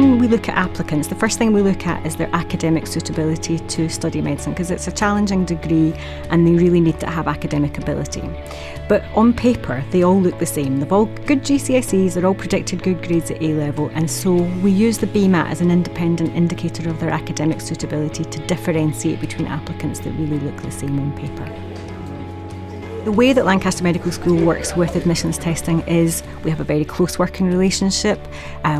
when we look at applicants, the first thing we look at is their academic suitability to study medicine, because it's a challenging degree and they really need to have academic ability. But on paper, they all look the same. They've all good GCSEs, they're all predicted good grades at A-level, and so we use the BMAT as an independent indicator of their academic suitability to differentiate between applicants that really look the same on paper. The way that Lancaster Medical School works with admissions testing is we have a very close working relationship.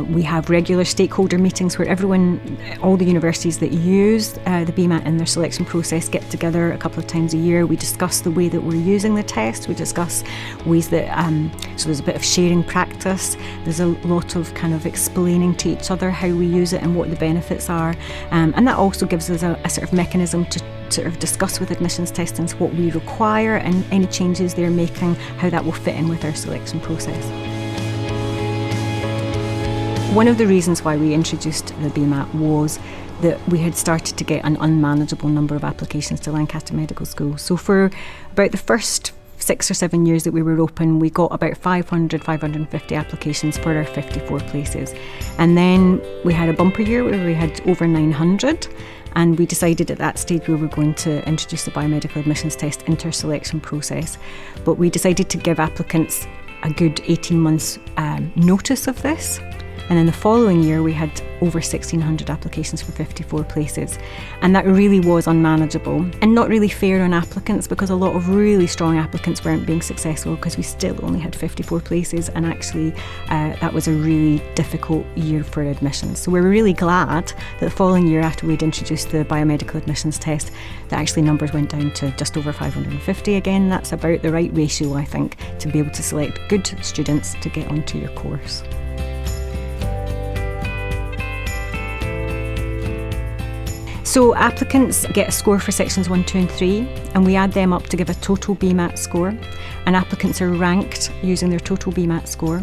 We have regular stakeholder meetings where everyone, all the universities that use the BMAT in their selection process get together a couple of times a year. We discuss the way that we're using the test. We discuss ways that, so there's a bit of sharing practice. There's a lot of kind of explaining to each other how we use it and what the benefits are. And that also gives us a sort of mechanism to sort of discuss with admissions testings what we require and any changes they're making, how that will fit in with our selection process. One of the reasons why we introduced the BMAT was that we had started to get an unmanageable number of applications to Lancaster Medical School. So for about the first 6 or 7 years that we were open, we got about 550 applications for our 54 places. And then we had a bumper year where we had over 900. And we decided at that stage we were going to introduce the biomedical admissions test into our selection process. But we decided to give applicants a good 18 months notice of this. And then the following year we had over 1,600 applications for 54 places. And that really was unmanageable and not really fair on applicants, because a lot of really strong applicants weren't being successful because we still only had 54 places, and actually that was a really difficult year for admissions. So we were really glad that the following year, after we'd introduced the biomedical admissions test, that actually numbers went down to just over 550 again. That's about the right ratio, I think, to be able to select good students to get onto your course. So applicants get a score for sections 1, 2 and 3, and we add them up to give a total BMAT score, and applicants are ranked using their total BMAT score,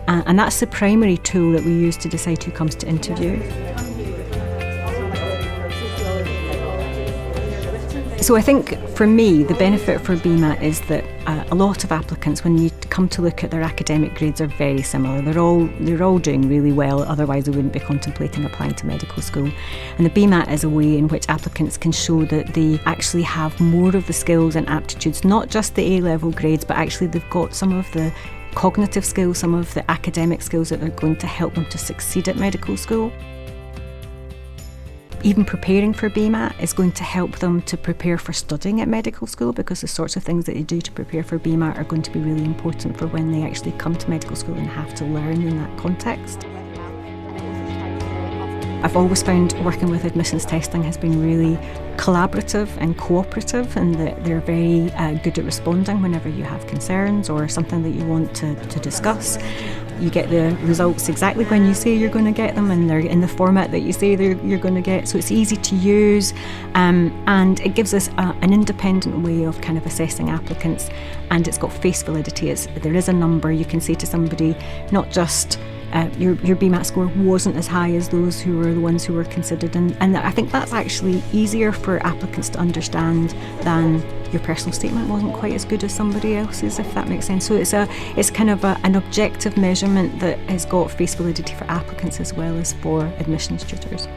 and that's the primary tool that we use to decide who comes to interview. So I think for me the benefit for BMAT is that a lot of applicants, when you come to look at their academic grades, are very similar. They're all doing really well, otherwise they wouldn't be contemplating applying to medical school. And the BMAT is a way in which applicants can show that they actually have more of the skills and aptitudes, not just the A-level grades, but actually they've got some of the cognitive skills, some of the academic skills that are going to help them to succeed at medical school. Even preparing for BMAT is going to help them to prepare for studying at medical school, because the sorts of things that they do to prepare for BMAT are going to be really important for when they actually come to medical school and have to learn in that context. I've always found working with admissions testing has been really collaborative and cooperative, and that they're very good at responding whenever you have concerns or something that you want to discuss. You get the results exactly when you say you're going to get them, and they're in the format that you say you're going to get, so it's easy to use, and it gives us an independent way of kind of assessing applicants, and it's got face validity. There is a number you can say to somebody, not just your BMAT score wasn't as high as those who were the ones who were considered, and I think that's actually easier for applicants to understand than your personal statement wasn't quite as good as somebody else's, if that makes sense. So it's kind of an objective measurement that has got face validity for applicants as well as for admissions tutors.